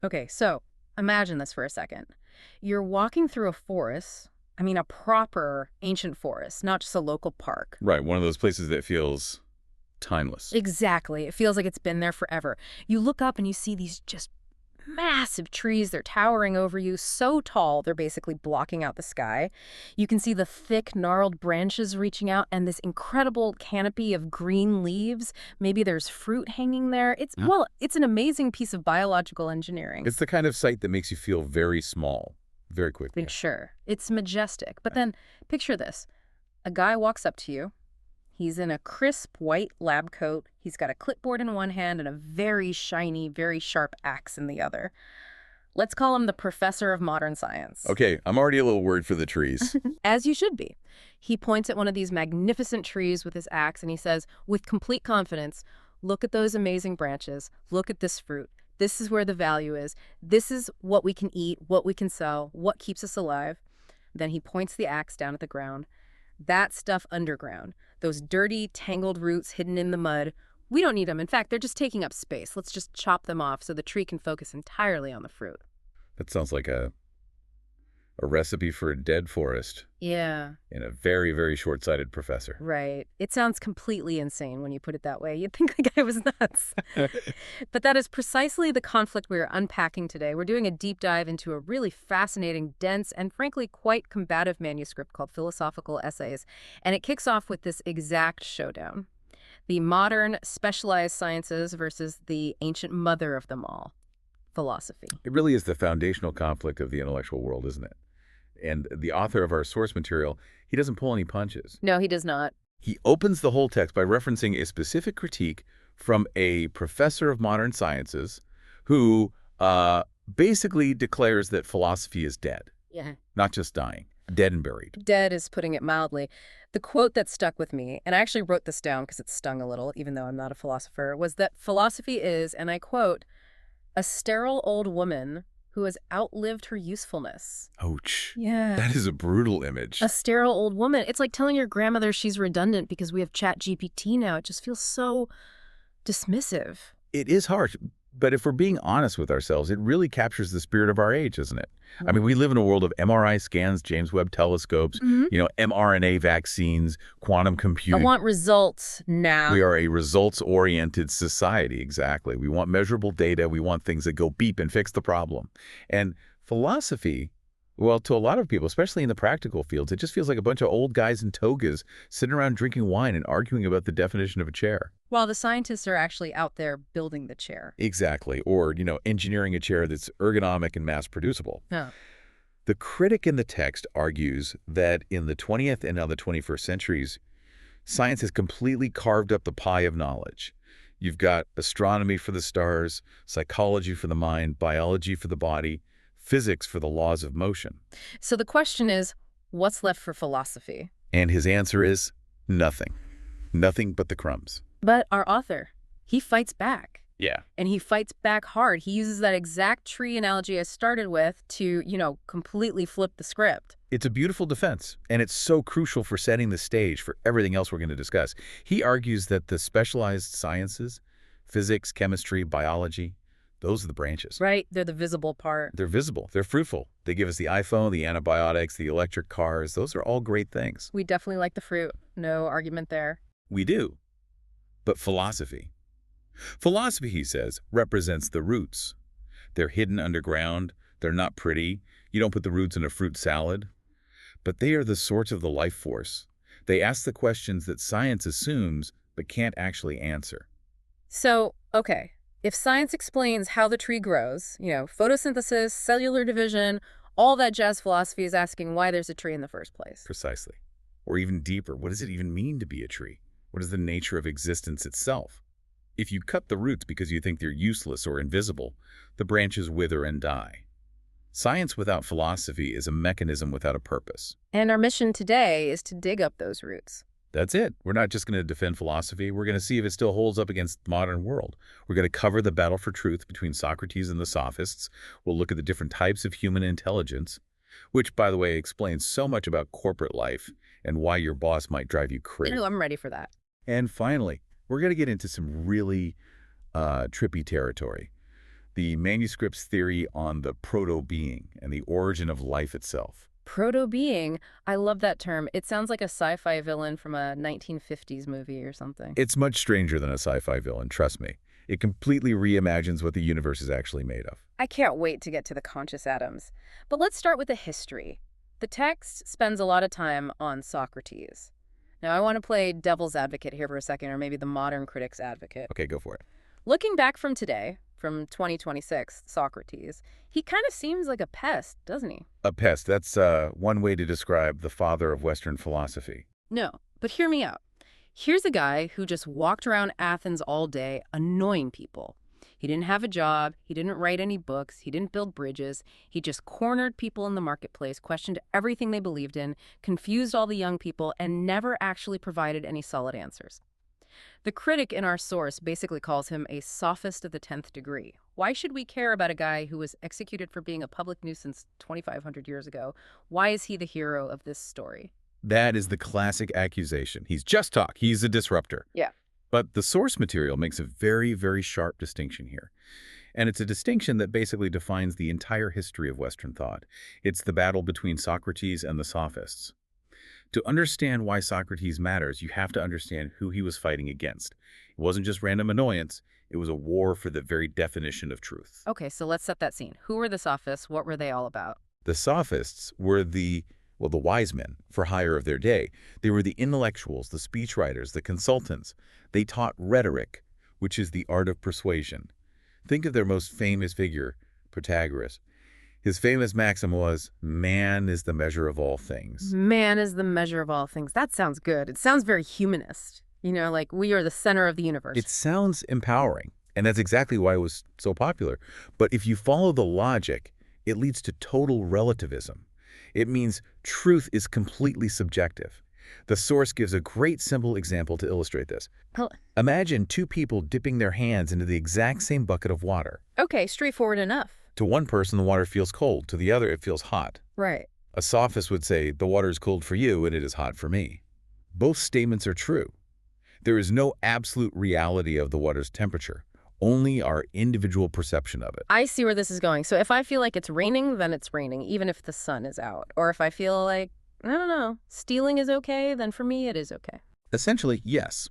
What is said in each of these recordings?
Okay, so imagine this for a second. You're walking through a forest, I mean a proper ancient forest, not just a local park. Right, one of those places that feels timeless. Exactly. It feels like it's been there forever. You look up and you see these just massive trees. They're towering over you, so tall they're basically blocking out the sky. You can see the thick, gnarled branches reaching out and this incredible canopy of green leaves. Maybe there's fruit hanging there. Huh? It's an amazing piece of biological engineering. It's the kind of sight that makes you feel very small very quickly. Sure, it's majestic. But then picture this. A guy walks up to you. He's in a crisp white lab coat. He's got a clipboard in one hand and a very shiny, very sharp axe in the other. Let's call him the professor of modern science. Okay, I'm already a little worried for the trees. As you should be. He points at one of these magnificent trees with his axe and he says, with complete confidence, look at those amazing branches. Look at this fruit. This is where the value is. This is what we can eat, what we can sell, what keeps us alive. Then he points the axe down at the ground. That stuff underground. Those dirty, tangled roots hidden in the mud. We don't need them. In fact, they're just taking up space. Let's just chop them off so the tree can focus entirely on the fruit. That sounds like a recipe for a dead forest Yeah, and a very, very short-sighted professor. right. It sounds completely insane when you put it that way. You'd think the guy was nuts. But that is precisely the conflict we're unpacking today. We're doing a deep dive into a really fascinating, dense, and frankly quite combative manuscript called Philosophical Essays. And it kicks off with this exact showdown. The modern, specialized sciences versus the ancient mother of them all, philosophy. It really is the foundational conflict of the intellectual world, isn't it? And the author of our source material, he doesn't pull any punches. No, he does not. He opens the whole text by referencing a specific critique from a professor of modern sciences who basically declares that philosophy is dead, Yeah. not just dying, dead and buried. Dead is putting it mildly. The quote that stuck with me, and I actually wrote this down because it stung a little, even though I'm not a philosopher, was that philosophy is, and I quote, a sterile old woman who has outlived her usefulness. Ouch. Yeah. That is a brutal image. A sterile old woman. It's like telling your grandmother she's redundant because we have ChatGPT now. It just feels so dismissive. It is harsh, but if we're being honest with ourselves, it really captures the spirit of our age, isn't it? I mean, we live in a world of MRI scans, James Webb telescopes, mRNA vaccines, quantum I computing. want results now. We are a results-oriented society, exactly. We want measurable data. We want things that go beep and fix the problem. And philosophy, well, to a lot of people, especially in the practical fields, it just feels like a bunch of old guys in togas sitting around drinking wine and arguing about the definition of a chair. While the scientists are actually out there building the chair. Exactly. Or, engineering a chair that's ergonomic and mass-producible. Oh. The critic in the text argues that in the 20th and now the 21st centuries, science has completely carved up the pie of knowledge. You've got astronomy for the stars, psychology for the mind, biology for the body, physics for the laws of motion. So the question is, what's left for philosophy? And his answer is nothing. Nothing but the crumbs. But our author, he fights back. Yeah. And he fights back hard. He uses that exact tree analogy I started with to, completely flip the script. It's a beautiful defense, and it's so crucial for setting the stage for everything else we're going to discuss. He argues that the specialized sciences, physics, chemistry, biology, those are the branches. Right? They're the visible part. They're visible. They're fruitful. They give us the iPhone, the antibiotics, the electric cars. Those are all great things. We definitely like the fruit. No argument there. We do. But philosophy. Philosophy, he says, represents the roots. They're hidden underground. They're not pretty. You don't put the roots in a fruit salad. But they are the source of the life force. They ask the questions that science assumes but can't actually answer. So, okay, if science explains how the tree grows, photosynthesis, cellular division, all that jazz, philosophy is asking why there's a tree in the first place. Precisely. Or even deeper, what does it even mean to be a tree? What is the nature of existence itself? If you cut the roots because you think they're useless or invisible, the branches wither and die. Science without philosophy is a mechanism without a purpose. And our mission today is to dig up those roots. That's it. We're not just going to defend philosophy. We're going to see if it still holds up against the modern world. We're going to cover the battle for truth between Socrates and the Sophists. We'll look at the different types of human intelligence, which, by the way, explains so much about corporate life and why your boss might drive you crazy. I'm ready for that. And finally, we're going to get into some really trippy territory. the manuscript's theory on the proto-being and the origin of life itself. Proto-being. I love that term. It sounds like a sci-fi villain from a 1950s movie or something. It's much stranger than a sci-fi villain, trust me. It completely reimagines what the universe is actually made of. I can't wait to get to the conscious atoms. But let's start with the history. The text spends a lot of time on Socrates. Now, I want to play devil's advocate here for a second, or maybe the modern critic's advocate. Okay, go for it. Looking back from today, from 2026, Socrates, he kind of seems like a pest, doesn't he? A pest, that's one way to describe the father of Western philosophy. No, but hear me out. Here's a guy who just walked around Athens all day annoying people. He didn't have a job, he didn't write any books, he didn't build bridges, he just cornered people in the marketplace, questioned everything they believed in, confused all the young people, and never actually provided any solid answers. The critic in our source basically calls him a sophist of the 10th degree. Why should we care about a guy who was executed for being a public nuisance 2,500 years ago? Why is he the hero of this story? That is the classic accusation. He's just talk. He's a disruptor. Yeah. But the source material makes a very, very sharp distinction here. And it's a distinction that basically defines the entire history of Western thought. It's the battle between Socrates and the Sophists. To understand why Socrates matters, you have to understand who he was fighting against. It wasn't just random annoyance. It was a war for the very definition of truth. Okay, so let's set that scene. Who were the Sophists? What were they all about? The Sophists were the wise men for hire of their day. They were the intellectuals, the speechwriters, the consultants. They taught rhetoric, which is the art of persuasion. Think of their most famous figure, Protagoras. His famous maxim was, man is the measure of all things. Man is the measure of all things. That sounds good. It sounds very humanist. You know, like we are the center of the universe. It sounds empowering, and that's exactly why it was so popular. But if you follow the logic, it leads to total relativism. It means truth is completely subjective. The source gives a great simple example to illustrate this. Imagine two people dipping their hands into the exact same bucket of water. Okay, straightforward enough. To one person, the water feels cold. To the other, it feels hot. Right. A sophist would say, the water is cold for you and it is hot for me. Both statements are true. There is no absolute reality of the water's temperature, only our individual perception of it. I see where this is going. So if I feel like it's raining, then it's raining, even if the sun is out. Or if I feel like, I don't know, stealing is okay, then for me it is okay. Essentially, yes.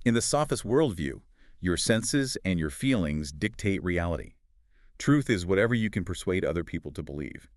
In the sophist worldview, your senses and your feelings dictate reality. Truth is whatever you can persuade other people to believe.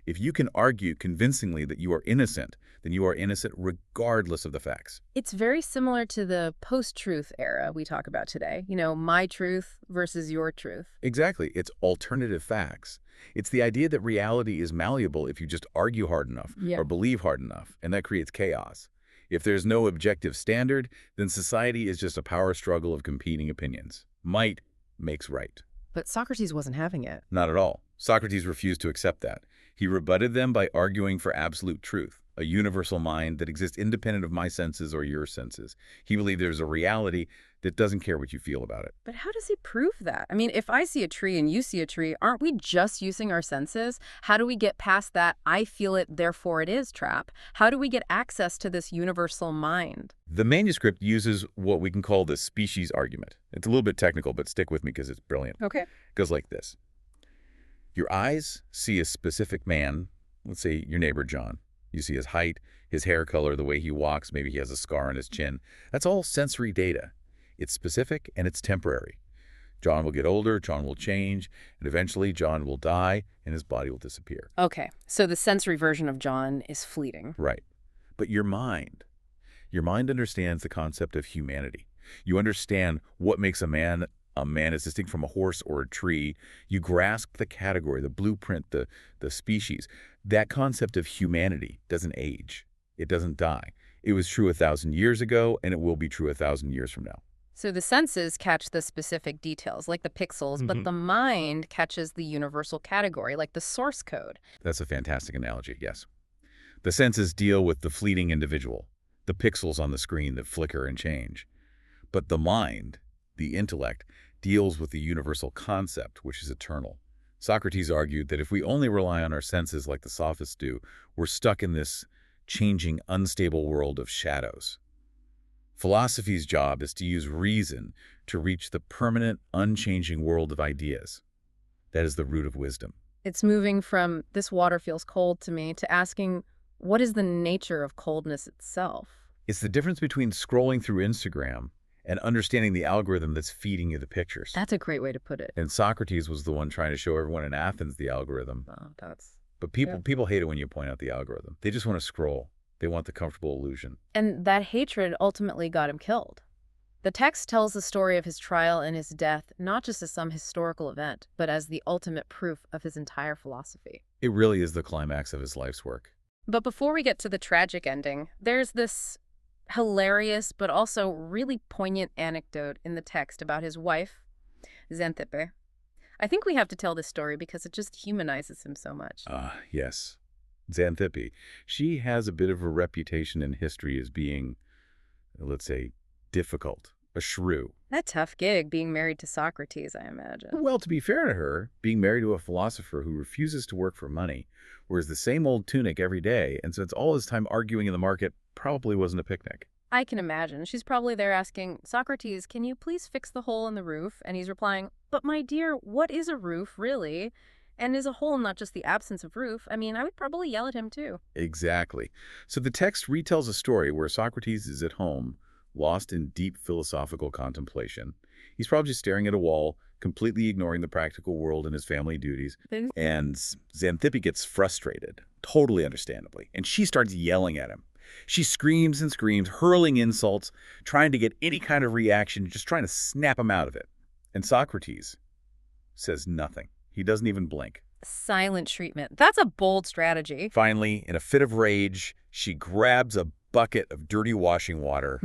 If you can argue convincingly that you are innocent, then you are innocent regardless of the facts. It's very similar to the post-truth era we talk about today. You know, my truth versus your truth. Exactly. It's alternative facts. It's the idea that reality is malleable if you just argue hard enough or believe hard enough, and that creates chaos. If there's no objective standard, then society is just a power struggle of competing opinions. Might makes right. But Socrates wasn't having it. Not at all. Socrates refused to accept that. He rebutted them by arguing for absolute truth, a universal mind that exists independent of my senses or your senses. He believed there's a reality that doesn't care what you feel about it. But how does he prove that? I mean, if I see a tree and you see a tree, aren't we just using our senses? How do we get past that I feel it, therefore it is trap? How do we get access to this universal mind? The manuscript uses what we can call the species argument. It's a little bit technical, but stick with me because it's brilliant. Okay. It goes like this. Your eyes see a specific man, let's say your neighbor John. You see his height, his hair color, the way he walks, maybe he has a scar on his chin. That's all sensory data. It's specific and it's temporary. John will get older, John will change, and eventually John will die and his body will disappear. Okay, so the sensory version of John is fleeting. Right. But your mind understands the concept of humanity. You understand what makes a man as distinct from a horse or a tree. You grasp the category, the blueprint, the species. That concept of humanity doesn't age. It doesn't die. It was true 1,000 years ago, and it will be true 1,000 years from now. So the senses catch the specific details, like the pixels, but the mind catches the universal category, like the source code. That's a fantastic analogy, yes. The senses deal with the fleeting individual, the pixels on the screen that flicker and change. But the mind, the intellect, deals with the universal concept, which is eternal. Socrates argued that if we only rely on our senses like the Sophists do, we're stuck in this changing, unstable world of shadows. Philosophy's job is to use reason to reach the permanent, unchanging world of ideas. That is the root of wisdom. It's moving from "this water feels cold to me" to asking, what is the nature of coldness itself? It's the difference between scrolling through Instagram and understanding the algorithm that's feeding you the pictures. That's a great way to put it. And Socrates was the one trying to show everyone in Athens the algorithm. Oh, that's... But people hate it when you point out the algorithm. They just want to scroll. They want the comfortable illusion. And that hatred ultimately got him killed. The text tells the story of his trial and his death, not just as some historical event, but as the ultimate proof of his entire philosophy. It really is the climax of his life's work. But before we get to the tragic ending, there's this hilarious but also really poignant anecdote in the text about his wife, Xanthippe. I think we have to tell this story because it just humanizes him so much. Yes. Xanthippe. She has a bit of a reputation in history as being, let's say, difficult, a shrew. That tough gig, being married to Socrates, I imagine. Well, to be fair to her, being married to a philosopher who refuses to work for money, wears the same old tunic every day, and spends all his time arguing in the market, probably wasn't a picnic. I can imagine. She's probably there asking, Socrates, can you please fix the hole in the roof? And he's replying, but my dear, what is a roof, really? And is a hole not just the absence of roof? I mean, I would probably yell at him, too. Exactly. So the text retells a story where Socrates is at home, lost in deep philosophical contemplation. He's probably just staring at a wall, completely ignoring the practical world and his family duties. And Xanthippe gets frustrated, totally understandably, and she starts yelling at him. She screams and screams, hurling insults, trying to get any kind of reaction, just trying to snap him out of it. And Socrates says nothing. He doesn't even blink. Silent treatment. That's a bold strategy. Finally, in a fit of rage, she grabs a bucket of dirty washing water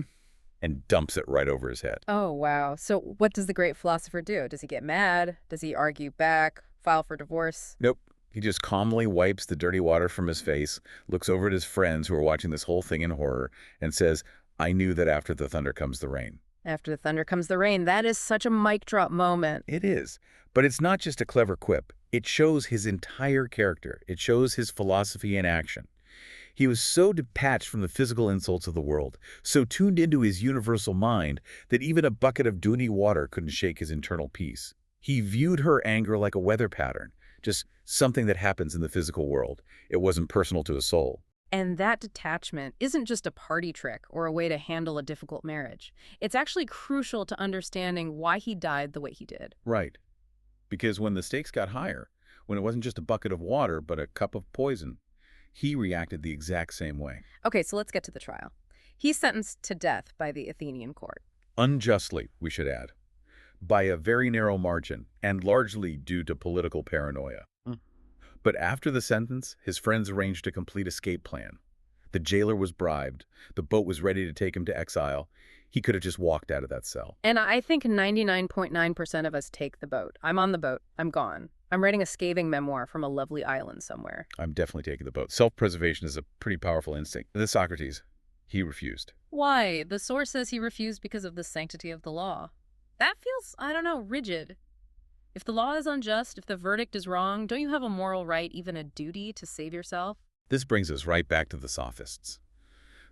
and dumps it right over his head. Oh, wow. So what does the great philosopher do? Does he get mad? Does he argue back? File for divorce? Nope. He just calmly wipes the dirty water from his face, looks over at his friends who are watching this whole thing in horror, and says, I knew that after the thunder comes the rain. After the thunder comes the rain. That is such a mic drop moment. It is. But it's not just a clever quip. It shows his entire character. It shows his philosophy in action. He was so detached from the physical insults of the world, so tuned into his universal mind, that even a bucket of dirty water couldn't shake his internal peace. He viewed her anger like a weather pattern, just something that happens in the physical world. It wasn't personal to his soul. And that detachment isn't just a party trick or a way to handle a difficult marriage. It's actually crucial to understanding why he died the way he did. Right. Because when the stakes got higher, when it wasn't just a bucket of water, but a cup of poison, he reacted the exact same way. Okay, so let's get to the trial. He's sentenced to death by the Athenian court. Unjustly, we should add. By a very narrow margin, and largely due to political paranoia. But after the sentence, his friends arranged a complete escape plan. The jailer was bribed. The boat was ready to take him to exile. He could have just walked out of that cell. And I think 99.9% of us take the boat. I'm on the boat. I'm gone. I'm writing a scathing memoir from a lovely island somewhere. I'm definitely taking the boat. Self-preservation is a pretty powerful instinct. This Socrates, he refused. Why? The source says he refused because of the sanctity of the law. That feels, I don't know, rigid. If the law is unjust, if the verdict is wrong, don't you have a moral right, even a duty, to save yourself? This brings us right back to the Sophists.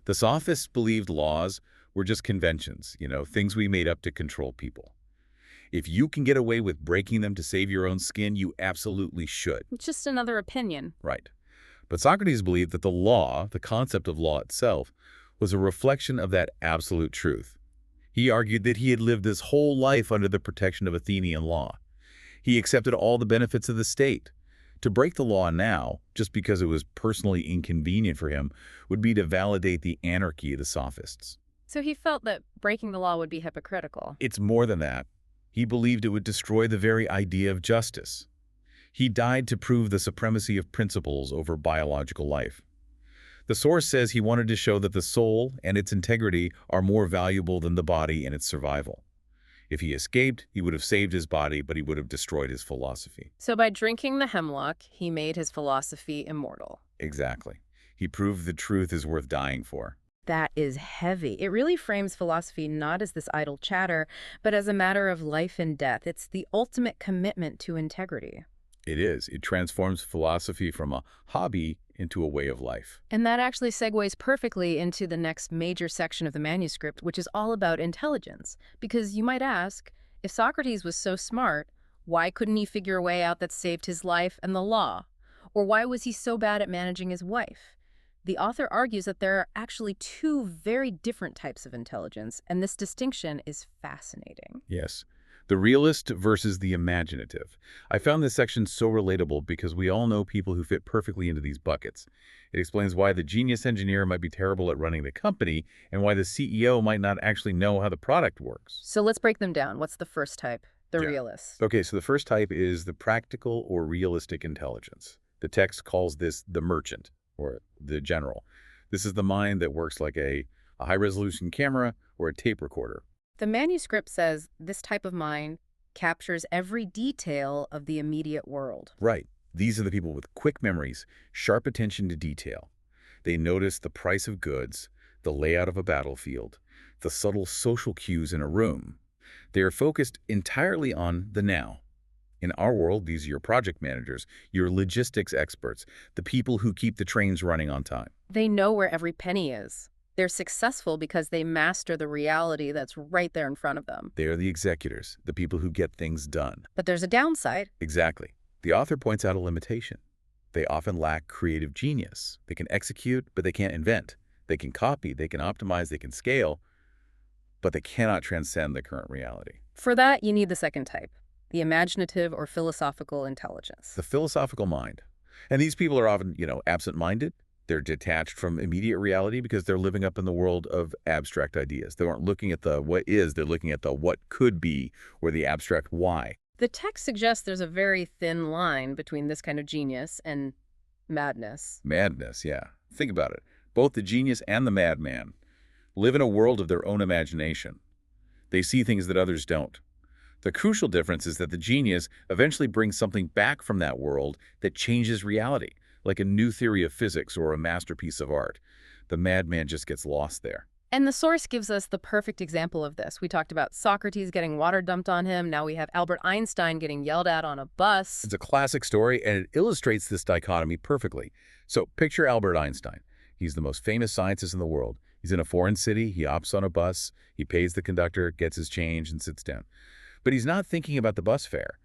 The Sophists believed laws were just conventions, things we made up to control people. If you can get away with breaking them to save your own skin, you absolutely should. It's just another opinion. Right. But Socrates believed that the law, the concept of law itself, was a reflection of that absolute truth. He argued that he had lived his whole life under the protection of Athenian law. He accepted all the benefits of the state. To break the law now, just because it was personally inconvenient for him, would be to validate the anarchy of the Sophists. So he felt that breaking the law would be hypocritical. It's more than that. He believed it would destroy the very idea of justice. He died to prove the supremacy of principles over biological life. The source says he wanted to show that the soul and its integrity are more valuable than the body and its survival. If he escaped, he would have saved his body, but he would have destroyed his philosophy. So by drinking the hemlock, he made his philosophy immortal. Exactly. He proved the truth is worth dying for. That is heavy. It really frames philosophy not as this idle chatter, but as a matter of life and death. It's the ultimate commitment to integrity. It is. It transforms philosophy from a hobby into a way of life. And that actually segues perfectly into the next major section of the manuscript, which is all about intelligence. Because you might ask, if Socrates was so smart, Why couldn't he figure a way out that saved his life and the law? Or why was he so bad at managing his wife? The author argues that there are actually two very different types of intelligence, and this distinction is fascinating. Yes. The realist versus the imaginative. I found this section so relatable because we all know people who fit perfectly into these buckets. It explains why the genius engineer might be terrible at running the company and why the CEO might not actually know how the product works. So let's break them down. What's the first type? The Yeah. realist. Okay, so the first type is the practical or realistic intelligence. The text calls this the merchant, or the general. This is the mind that works like a high-resolution camera or a tape recorder. The manuscript says this type of mind captures every detail of the immediate world. Right. These are the people with quick memories, sharp attention to detail. They notice the price of goods, the layout of a battlefield, the subtle social cues in a room. They are focused entirely on the now. In our world, these are your project managers, your logistics experts, the people who keep the trains running on time. They know where every penny is. They're successful because they master the reality that's right there in front of them. They are the executors, the people who get things done. But there's a downside. Exactly. The author points out a limitation. They often lack creative genius. They can execute, but they can't invent. They can copy, they can optimize, they can scale, but they cannot transcend the current reality. For that, you need the second type, the imaginative or philosophical intelligence. The philosophical mind. And these people are often, absent-minded. They're detached from immediate reality because they're living up in the world of abstract ideas. They aren't looking at the what is, they're looking at the what could be or the abstract why. The text suggests there's a very thin line between this kind of genius and madness. Madness, yeah. Think about it. Both the genius and the madman live in a world of their own imagination. They see things that others don't. The crucial difference is that the genius eventually brings something back from that world that changes reality, like a new theory of physics or a masterpiece of art. The madman just gets lost there. And the source gives us the perfect example of this. We talked about Socrates getting water dumped on him. Now we have Albert Einstein getting yelled at on a bus. It's a classic story, and it illustrates this dichotomy perfectly. So picture Albert Einstein. He's the most famous scientist in the world. He's in a foreign city, he hops on a bus, he pays the conductor, gets his change, and sits down. But he's not thinking about the bus fare.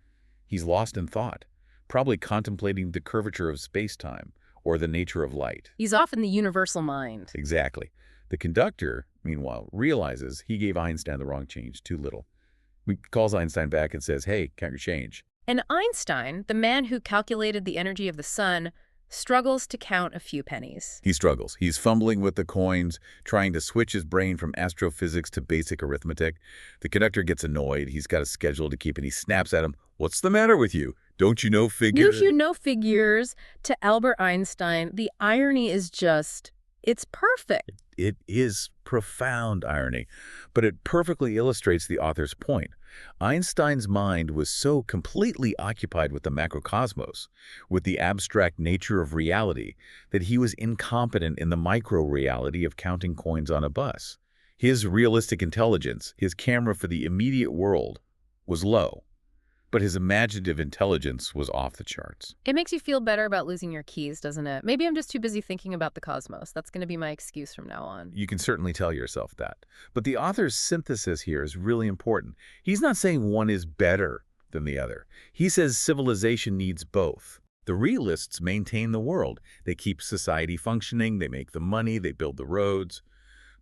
He's lost in thought, probably contemplating the curvature of space-time or the nature of light. He's off in the universal mind. Exactly. The conductor, meanwhile, realizes he gave Einstein the wrong change, too little. He calls Einstein back and says, hey, count your change. And Einstein, the man who calculated the energy of the sun, struggles to count a few pennies. He struggles. He's fumbling with the coins, trying to switch his brain from astrophysics to basic arithmetic. The conductor gets annoyed. He's got a schedule to keep, and he snaps at him. What's the matter with you? Don't you know figures? You know figures. To Albert Einstein, the irony is just, it's perfect. It is profound irony, but it perfectly illustrates the author's point. Einstein's mind was so completely occupied with the macrocosmos, with the abstract nature of reality, that he was incompetent in the micro-reality of counting coins on a bus. His realistic intelligence, his camera for the immediate world, was low, but his imaginative intelligence was off the charts. It makes you feel better about losing your keys, doesn't it? Maybe I'm just too busy thinking about the cosmos. That's going to be my excuse from now on. You can certainly tell yourself that. But the author's synthesis here is really important. He's not saying one is better than the other. He says civilization needs both. The realists maintain the world. They keep society functioning, they make the money, they build the roads.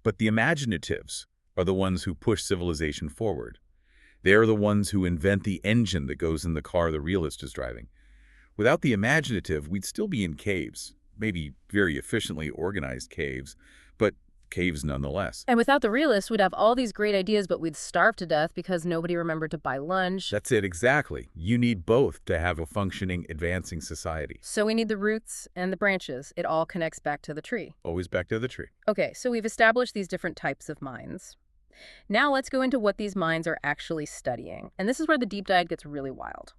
But the imaginatives are the ones who push civilization forward. They're the ones who invent the engine that goes in the car the realist is driving. Without the imaginative, we'd still be in caves, maybe very efficiently organized caves, but caves nonetheless. And without the realist, we'd have all these great ideas, but we'd starve to death because nobody remembered to buy lunch. That's it, exactly. You need both to have a functioning, advancing society. So we need the roots and the branches. It all connects back to the tree. Always back to the tree. Okay, so we've established these different types of minds. Now let's go into what these minds are actually studying. And this is where the deep dive gets really wild.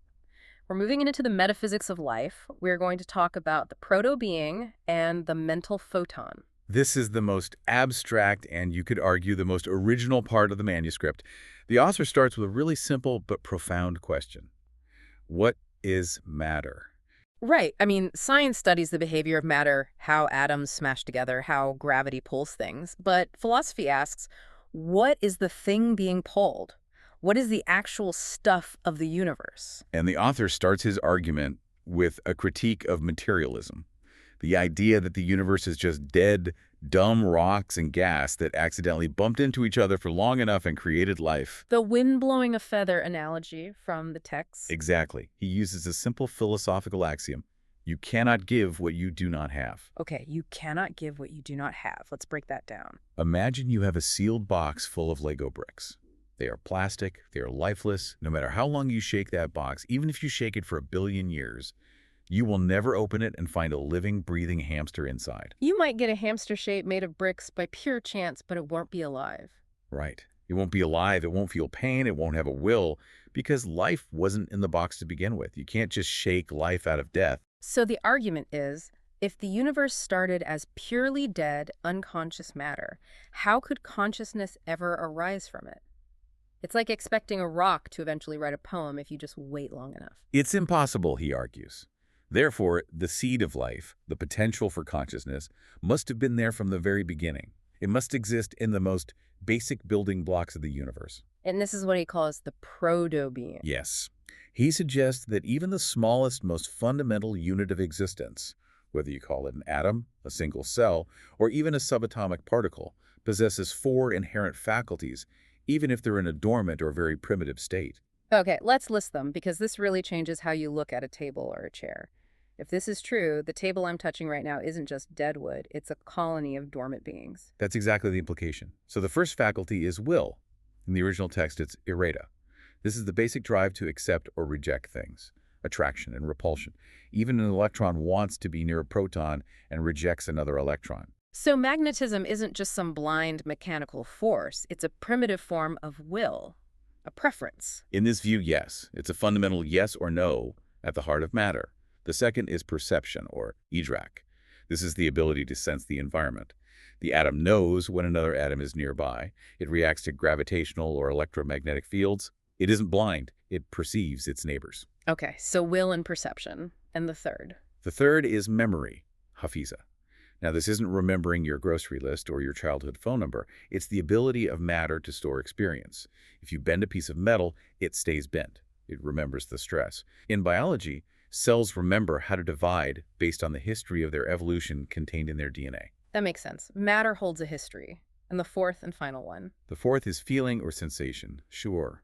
We're moving into the metaphysics of life. We're going to talk about the proto-being and the mental photon. This is the most abstract and, you could argue, the most original part of the manuscript. The author starts with a really simple but profound question. What is matter? Right. I mean, science studies the behavior of matter, how atoms smash together, how gravity pulls things. But philosophy asks, what is the thing being pulled? What is the actual stuff of the universe? And the author starts his argument with a critique of materialism, the idea that the universe is just dead, dumb rocks and gas that accidentally bumped into each other for long enough and created life. The wind blowing a feather analogy from the text. Exactly. He uses a simple philosophical axiom. You cannot give what you do not have. Okay, you cannot give what you do not have. Let's break that down. Imagine you have a sealed box full of Lego bricks. They are plastic, they are lifeless. No matter how long you shake that box, even if you shake it for 1 billion years, you will never open it and find a living, breathing hamster inside. You might get a hamster shape made of bricks by pure chance, but it won't be alive. Right. It won't be alive, it won't feel pain, it won't have a will, because life wasn't in the box to begin with. You can't just shake life out of death. So the argument is, if the universe started as purely dead, unconscious matter, how could consciousness ever arise from it? It's like expecting a rock to eventually write a poem if you just wait long enough. It's impossible, he argues. Therefore, the seed of life, the potential for consciousness, must have been there from the very beginning. It must exist in the most basic building blocks of the universe. And this is what he calls the proto-being. Yes. He suggests that even the smallest, most fundamental unit of existence, whether you call it an atom, a single cell, or even a subatomic particle, possesses 4 inherent faculties, even if they're in a dormant or very primitive state. Okay, let's list them, because this really changes how you look at a table or a chair. If this is true, the table I'm touching right now isn't just dead wood, it's a colony of dormant beings. That's exactly the implication. So the first faculty is will. In the original text, it's irrata. This is the basic drive to accept or reject things, attraction and repulsion. Even an electron wants to be near a proton and rejects another electron. So magnetism isn't just some blind mechanical force, it's a primitive form of will, a preference. In this view, yes. It's a fundamental yes or no at the heart of matter. The second is perception, or idrak. This is the ability to sense the environment. The atom knows when another atom is nearby. It reacts to gravitational or electromagnetic fields. It isn't blind. It perceives its neighbors. Okay, so will and perception. And the third? The third is memory, hafiza. Now, this isn't remembering your grocery list or your childhood phone number. It's the ability of matter to store experience. If you bend a piece of metal, it stays bent. It remembers the stress. In biology, cells remember how to divide based on the history of their evolution contained in their DNA. That makes sense. Matter holds a history. And the fourth and final one? The fourth is feeling or sensation, sure.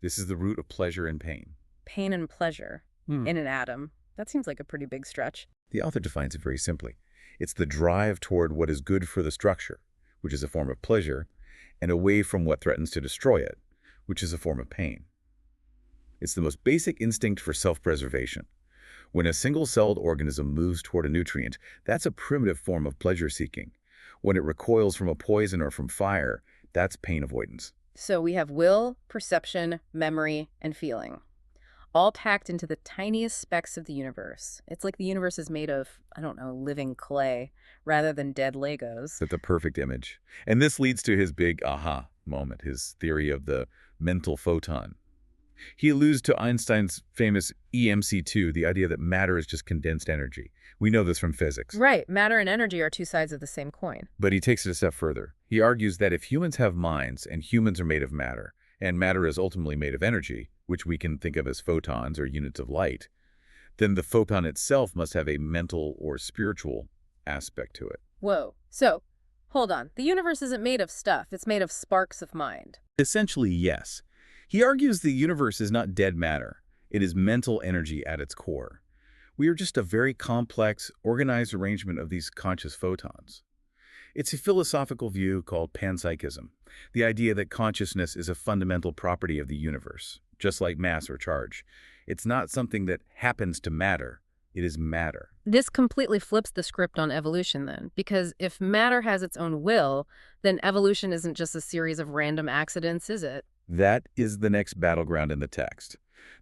This is the root of pleasure and pain. Pain and pleasure in an atom. That seems like a pretty big stretch. The author defines it very simply. It's the drive toward what is good for the structure, which is a form of pleasure, and away from what threatens to destroy it, which is a form of pain. It's the most basic instinct for self-preservation. When a single-celled organism moves toward a nutrient, that's a primitive form of pleasure-seeking. When it recoils from a poison or from fire, that's pain avoidance. So we have will, perception, memory, and feeling, all packed into the tiniest specks of the universe. It's like the universe is made of, I don't know, living clay rather than dead Legos. That's the perfect image. And this leads to his big aha moment, his theory of the mental photon. He alludes to Einstein's famous EMC2, the idea that matter is just condensed energy. We know this from physics. Right. Matter and energy are two sides of the same coin. But he takes it a step further. He argues that if humans have minds and humans are made of matter, and matter is ultimately made of energy, which we can think of as photons or units of light, then the photon itself must have a mental or spiritual aspect to it. Whoa. So, hold on. The universe isn't made of stuff. It's made of sparks of mind. Essentially, yes. He argues the universe is not dead matter. It is mental energy at its core. We are just a very complex, organized arrangement of these conscious photons. It's a philosophical view called panpsychism, the idea that consciousness is a fundamental property of the universe, just like mass or charge. It's not something that happens to matter. It is matter. This completely flips the script on evolution then, because if matter has its own will, then evolution isn't just a series of random accidents, is it? That is the next battleground in the text.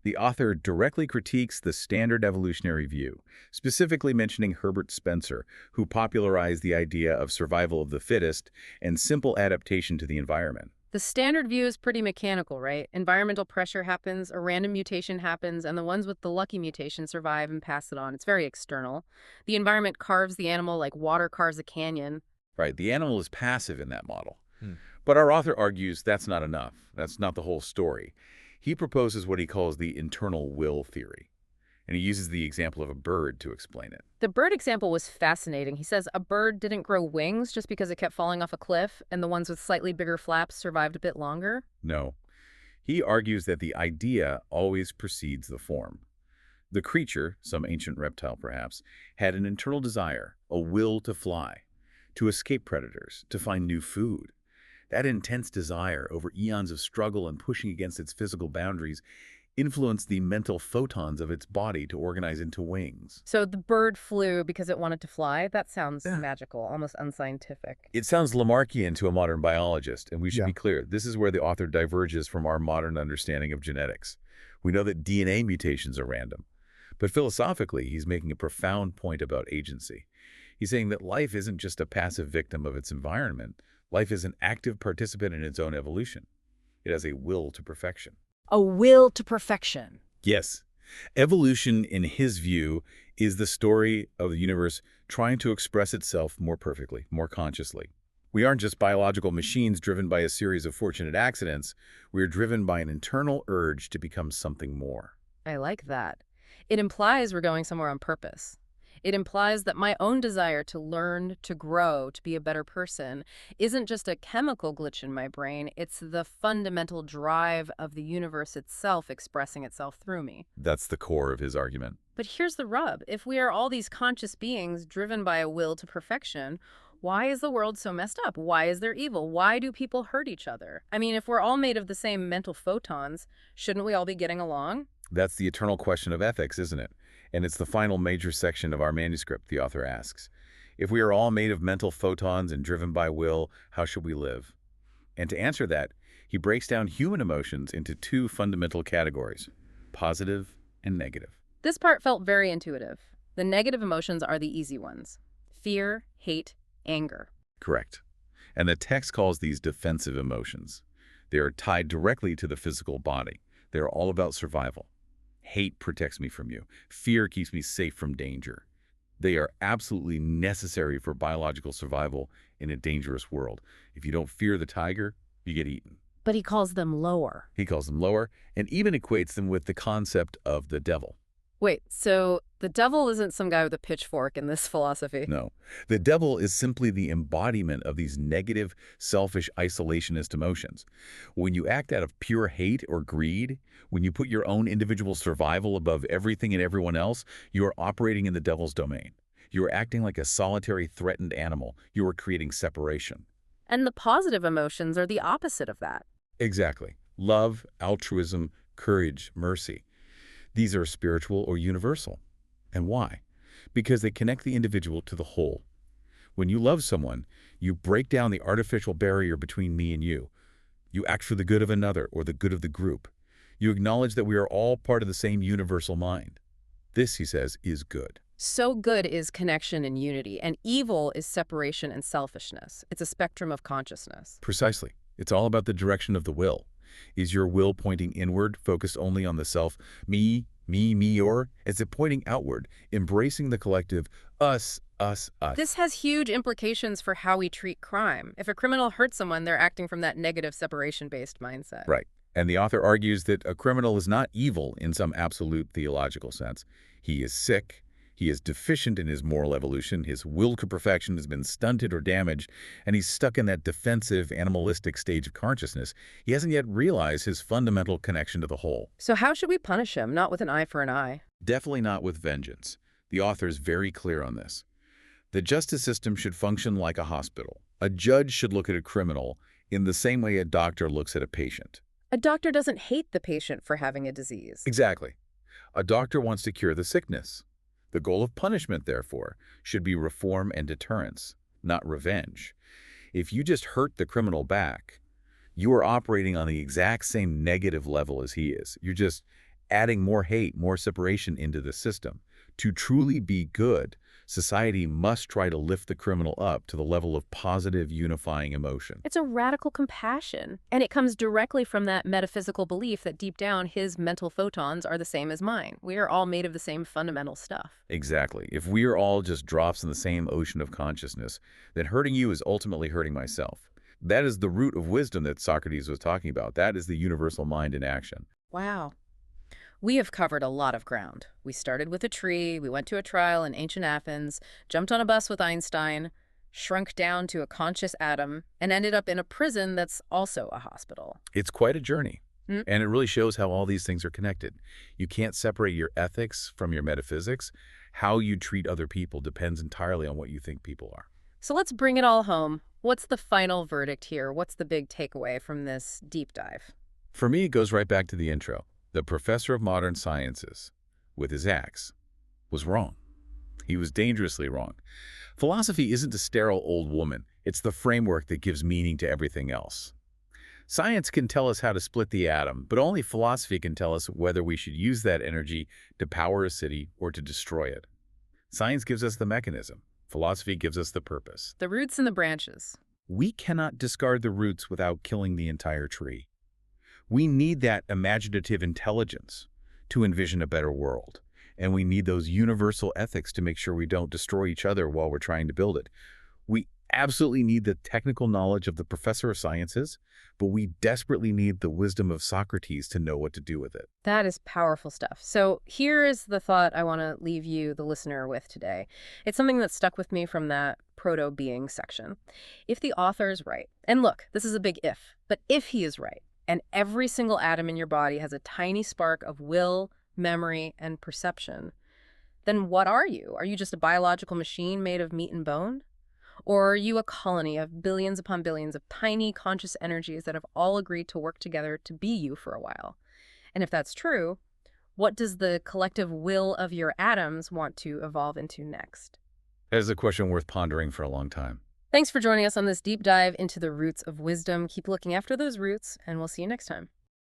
The author directly critiques the standard evolutionary view, specifically mentioning Herbert Spencer, who popularized the idea of survival of the fittest and simple adaptation to the environment. The standard view is pretty mechanical, right? Environmental pressure happens, a random mutation happens, and the ones with the lucky mutation survive and pass it on. It's very external. The environment carves the animal like water carves a canyon. Right, the animal is passive in that model. But our author argues that's not enough. That's not the whole story. He proposes what he calls the internal will theory, and he uses the example of a bird to explain it. The bird example was fascinating. He says a bird didn't grow wings just because it kept falling off a cliff, and the ones with slightly bigger flaps survived a bit longer. No. He argues that the idea always precedes the form. The creature, some ancient reptile perhaps, had an internal desire, a will to fly, to escape predators, to find new food. That intense desire over eons of struggle and pushing against its physical boundaries influenced the mental photons of its body to organize into wings. So the bird flew because it wanted to fly? That sounds Yeah. magical, almost unscientific. It sounds Lamarckian to a modern biologist, and we should Yeah. be clear, this is where the author diverges from our modern understanding of genetics. We know that DNA mutations are random, but philosophically, he's making a profound point about agency. He's saying that life isn't just a passive victim of its environment. Life is an active participant in its own evolution. It has a will to perfection. A will to perfection. Yes. Evolution, in his view, is the story of the universe trying to express itself more perfectly, more consciously. We aren't just biological machines driven by a series of fortunate accidents. We are driven by an internal urge to become something more. I like that. It implies we're going somewhere on purpose. It implies that my own desire to learn, to grow, to be a better person isn't just a chemical glitch in my brain, it's the fundamental drive of the universe itself expressing itself through me. That's the core of his argument. But here's the rub. If we are all these conscious beings driven by a will to perfection, why is the world so messed up? Why is there evil? Why do people hurt each other? I mean, if we're all made of the same mental photons, shouldn't we all be getting along? That's the eternal question of ethics, isn't it? And it's the final major section of our manuscript, the author asks. If we are all made of mental photons and driven by will, how should we live? And to answer that, he breaks down human emotions into two fundamental categories, positive and negative. This part felt very intuitive. The negative emotions are the easy ones. Fear, hate, anger. Correct. And the text calls these defensive emotions. They are tied directly to the physical body. They are all about survival. Hate protects me from you. Fear keeps me safe from danger. They are absolutely necessary for biological survival in a dangerous world. If you don't fear the tiger, you get eaten. But he calls them lower. He calls them lower and even equates them with the concept of the devil. Wait, so the devil isn't some guy with a pitchfork in this philosophy? No, the devil is simply the embodiment of these negative, selfish, isolationist emotions. When you act out of pure hate or greed, when you put your own individual survival above everything and everyone else, you are operating in the devil's domain. You are acting like a solitary, threatened animal. You are creating separation. And the positive emotions are the opposite of that. Exactly. Love, altruism, courage, mercy. These are spiritual or universal. And why? Because they connect the individual to the whole. When you love someone, you break down the artificial barrier between me and you. You act for the good of another or the good of the group. You acknowledge that we are all part of the same universal mind. This, he says, is good. So good is connection and unity, and evil is separation and selfishness. It's a spectrum of consciousness. Precisely. It's all about the direction of the will. Is your will pointing inward, focused only on the self, me, or is it pointing outward, embracing the collective, us, us, us? This has huge implications for how we treat crime. If a criminal hurts someone, they're acting from that negative separation-based mindset. Right. And the author argues that a criminal is not evil in some absolute theological sense. He is sick. He is deficient in his moral evolution. His will to perfection has been stunted or damaged, and he's stuck in that defensive, animalistic stage of consciousness. He hasn't yet realized his fundamental connection to the whole. So how should we punish him? Not with an eye for an eye. Definitely not with vengeance. The author is very clear on this. The justice system should function like a hospital. A judge should look at a criminal in the same way a doctor looks at a patient. A doctor doesn't hate the patient for having a disease. Exactly. A doctor wants to cure the sickness. The goal of punishment, therefore, should be reform and deterrence, not revenge. If you just hurt the criminal back, you are operating on the exact same negative level as he is. You're just adding more hate, more separation into the system. To truly be good, society must try to lift the criminal up to the level of positive, unifying emotion. It's a radical compassion, and it comes directly from that metaphysical belief that deep down his mental photons are the same as mine. We are all made of the same fundamental stuff. Exactly. If we are all just drops in the same ocean of consciousness, then hurting you is ultimately hurting myself. That is the root of wisdom that Socrates was talking about. That is the universal mind in action. Wow. We have covered a lot of ground. We started with a tree, we went to a trial in ancient Athens, jumped on a bus with Einstein, shrunk down to a conscious atom, and ended up in a prison that's also a hospital. It's quite a journey. Mm. And it really shows how all these things are connected. You can't separate your ethics from your metaphysics. How you treat other people depends entirely on what you think people are. So let's bring it all home. What's the final verdict here? What's the big takeaway from this deep dive? For me, it goes right back to the intro. The professor of modern sciences, with his axe, was wrong. He was dangerously wrong. Philosophy isn't a sterile old woman. It's the framework that gives meaning to everything else. Science can tell us how to split the atom, but only philosophy can tell us whether we should use that energy to power a city or to destroy it. Science gives us the mechanism. Philosophy gives us the purpose. The roots and the branches. We cannot discard the roots without killing the entire tree. We need that imaginative intelligence to envision a better world. And we need those universal ethics to make sure we don't destroy each other while we're trying to build it. We absolutely need the technical knowledge of the professor of sciences, but we desperately need the wisdom of Socrates to know what to do with it. That is powerful stuff. So here is the thought I want to leave you, the listener, with today. It's something that stuck with me from that proto-being section. If the author is right, and look, this is a big if, but if he is right, and every single atom in your body has a tiny spark of will, memory, and perception, then what are you? Are you just a biological machine made of meat and bone? Or are you a colony of billions upon billions of tiny conscious energies that have all agreed to work together to be you for a while? And if that's true, what does the collective will of your atoms want to evolve into next? That is a question worth pondering for a long time. Thanks for joining us on this deep dive into the roots of wisdom. Keep looking after those roots, and we'll see you next time.